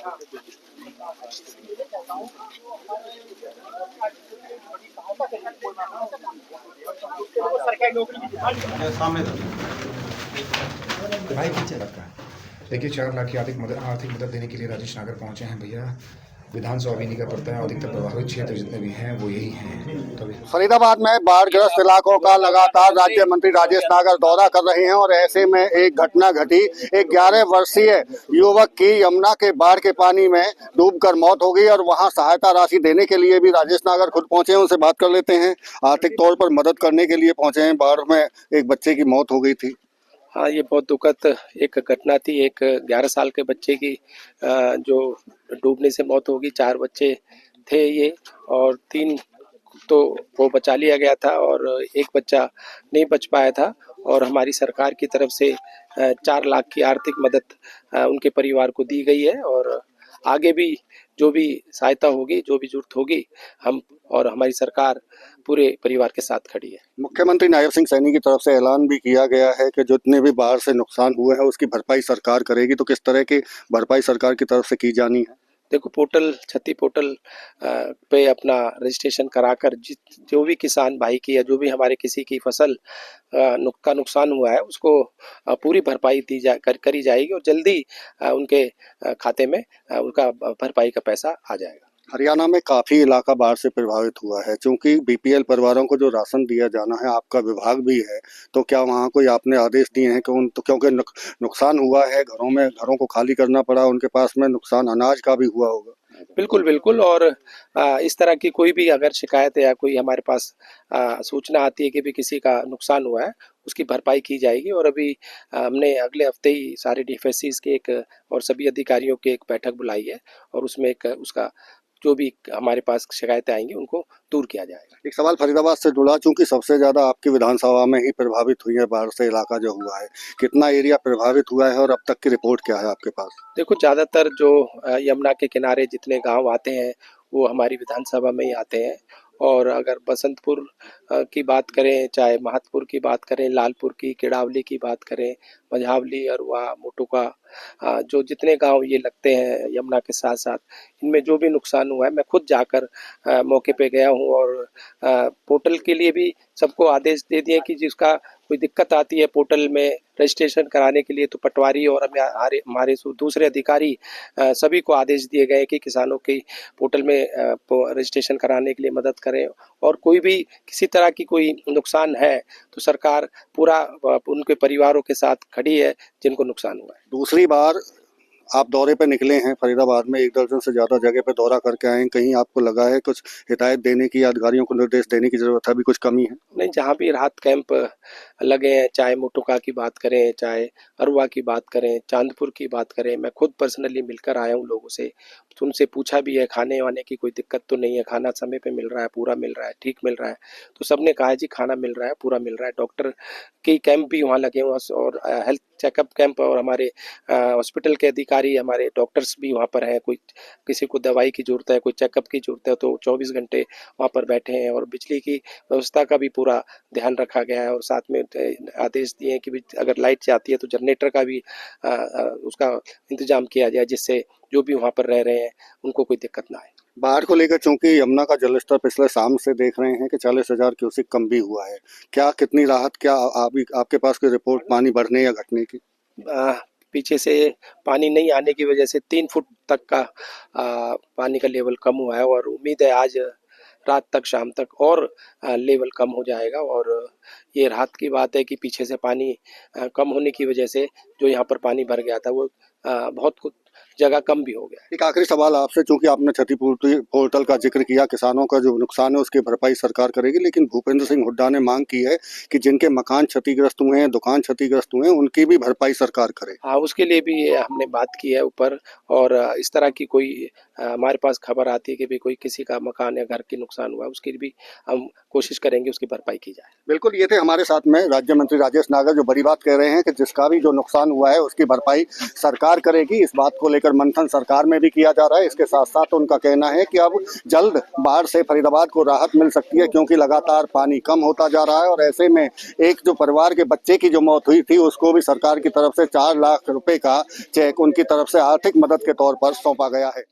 भाई पीछे रखा है। देखिए 4 लाख की आर्थिक मदद देने के लिए राजेश नागर पहुंचे हैं भैया। विधानसभा भी नहीं कर पड़ता है, अधिकतर प्रभावित क्षेत्र जितने भी हैं वो यही हैं। तो फरीदाबाद में बाढ़ग्रस्त इलाकों का लगातार राज्य मंत्री राजेश नागर दौरा कर रहे हैं और ऐसे में एक घटना घटी। एक 11 वर्षीय युवक की यमुना के बाढ़ के पानी में डूबकर मौत हो गई और वहां सहायता राशि देने के लिए भी राजेश नागर खुद पहुंचे हैं। उनसे बात कर लेते हैं। आर्थिक तौर पर मदद करने के लिए पहुंचे हैं। बाढ़ में एक बच्चे की मौत हो गई थी। हाँ, ये बहुत दुखद एक घटना थी। एक 11 साल के बच्चे की जो डूबने से मौत होगी। 4 बच्चे थे ये और 3 तो वो बचा लिया गया था और एक बच्चा नहीं बच पाया था। और हमारी सरकार की तरफ से 4 लाख की आर्थिक मदद उनके परिवार को दी गई है और आगे भी जो भी सहायता होगी, जो भी जरूरत होगी, हम और हमारी सरकार पूरे परिवार के साथ खड़ी है। मुख्यमंत्री नायब सिंह सैनी की तरफ से ऐलान भी किया गया है कि जितने भी बाढ़ से नुकसान हुए हैं उसकी भरपाई सरकार करेगी। तो किस तरह की भरपाई सरकार की तरफ से की जानी है? देखो, क्षति पोर्टल पे अपना रजिस्ट्रेशन कराकर जो भी किसान भाई की या जो भी हमारे किसी की फसल का नुकसान हुआ है उसको पूरी भरपाई करी जाएगी और जल्दी उनके खाते में उनका भरपाई का पैसा आ जाएगा। हरियाणा में काफी इलाका बाढ़ से प्रभावित हुआ है। क्योंकि बीपीएल परिवारों को जो राशन दिया जाना है, आपका विभाग भी है, तो क्या वहाँ कोई आपने आदेश दिए हैं कि क्योंकि नुकसान हुआ है, घरों को खाली करना पड़ा, उनके पास में नुकसान अनाज का भी हुआ होगा? बिल्कुल बिल्कुल। और इस तरह की कोई भी अगर शिकायत है या कोई हमारे पास सूचना आती है कि भी किसी का नुकसान हुआ है, उसकी भरपाई की जाएगी। और अभी हमने अगले हफ्ते ही सारे डीएफएससीज के एक और सभी अधिकारियों की एक बैठक बुलाई है और उसमें एक उसका जो भी हमारे पास शिकायतें आएंगी उनको दूर किया जाएगा। एक सवाल फरीदाबाद से जुड़ा, चूंकि सबसे ज्यादा आपकी विधानसभा में ही प्रभावित हुई है बाढ़ से इलाका जो हुआ है, कितना एरिया प्रभावित हुआ है और अब तक की रिपोर्ट क्या है आपके पास? देखो, ज़्यादातर जो यमुना के किनारे जितने गांव आते हैं वो हमारी विधानसभा में ही आते हैं। और अगर बसंतपुर की बात करें, चाहे महतपुर की बात करें, लालपुर की, किड़ावली की बात करें, मझावली, अरवा, मोटुका, जो जितने गांव ये लगते हैं यमुना के साथ साथ, इनमें जो भी नुकसान हुआ है मैं खुद जाकर मौके पे गया हूँ। और पोर्टल के लिए भी सबको आदेश दे दिए कि जिसका कोई दिक्कत आती है पोर्टल में रजिस्ट्रेशन कराने के लिए, तो पटवारी और हमारे दूसरे अधिकारी सभी को आदेश दिए गए कि किसानों की पोर्टल में रजिस्ट्रेशन कराने के लिए मदद करें। और कोई भी किसी तरह की कोई नुकसान है तो सरकार पूरा उनके परिवारों के साथ खड़ी है जिनको नुकसान हुआ है। दूसरी बार आप दौरे पे निकले हैं फरीदाबाद में, 1 दर्जन से ज्यादा जगह पे दौरा करके आए हैं। कहीं आपको लगा है कुछ हिदायत देने की, अधिकारियों को निर्देश देने की जरूरत है, अभी कुछ कमी है? नहीं, जहाँ भी राहत कैंप लगे हैं, चाहे मोटुका की बात करें, चाहे अरुआ की बात करें, चांदपुर की बात करें, मैं खुद पर्सनली मिलकर आया हूँ लोगों से। तो उनसे पूछा भी है खाने वाने की कोई दिक्कत तो नहीं है, खाना समय पे मिल रहा है, पूरा मिल रहा है, ठीक मिल रहा है। तो सबने कहा है जी खाना मिल रहा है, पूरा मिल रहा है। डॉक्टर के कैंप भी वहाँ लगे हुए और हेल्थ चेकअप कैंप, और हमारे हॉस्पिटल के अधिकारी, हमारे डॉक्टर्स भी वहाँ पर हैं। कोई किसी को दवाई की ज़रूरत है, कोई चेकअप की ज़रूरत है, तो 24 घंटे वहाँ पर बैठे हैं। और बिजली की व्यवस्था का भी पूरा ध्यान रखा गया है और साथ में आदेश दिए हैं कि अगर लाइट जाती है तो जनरेटर का भी उसका इंतजाम किया जाए, जिससे जो भी वहाँ पर रह रहे हैं उनको कोई दिक्कत ना आए। बाढ़ को लेकर चूंकि यमुना का जलस्तर पिछले शाम से देख रहे हैं कि 40,000 क्यूसेक कम भी हुआ है, क्या कितनी राहत, क्या आपके पास कोई रिपोर्ट पानी बढ़ने या घटने की? पीछे से पानी नहीं आने की वजह से 3 फुट तक का पानी का लेवल कम हुआ है और उम्मीद है आज रात तक, शाम तक और लेवल कम हो जाएगा। और ये राहत की बात है कि पीछे से पानी कम होने की वजह से जो यहाँ पर पानी भर गया था वो बहुत कुछ जगह कम भी हो गया। एक आखिरी सवाल आपसे, चूंकि आपने क्षतिपूर्ति पोर्टल का जिक्र किया, किसानों का जो नुकसान है उसकी भरपाई सरकार करेगी, लेकिन भूपेंद्र सिंह हुड्डा ने मांग की है कि जिनके मकान क्षतिग्रस्त हुए हैं, दुकान क्षतिग्रस्त हुए हैं, उनकी भी भरपाई सरकार करे। हाँ, उसके लिए भी हमने बात की है ऊपर। और इस तरह की कोई हमारे पास खबर आती है कि भी कोई किसी का मकान या घर की नुकसान हुआ, उसके लिए भी हम कोशिश करेंगे उसकी भरपाई की जाए। बिल्कुल, ये थे हमारे साथ में राज्य मंत्री राजेश नागर, जो बड़ी बात कह रहे हैं कि जिसका भी जो नुकसान हुआ है उसकी भरपाई सरकार करेगी। इस बात को को लेकर मंथन सरकार में भी किया जा रहा है। इसके साथ साथ उनका कहना है कि अब जल्द बाढ़ से फरीदाबाद को राहत मिल सकती है, क्योंकि लगातार पानी कम होता जा रहा है और ऐसे में एक जो परिवार के बच्चे की जो मौत हुई थी उसको भी सरकार की तरफ से 4 लाख रुपए का चेक उनकी तरफ से आर्थिक मदद के तौर पर सौंपा गया है।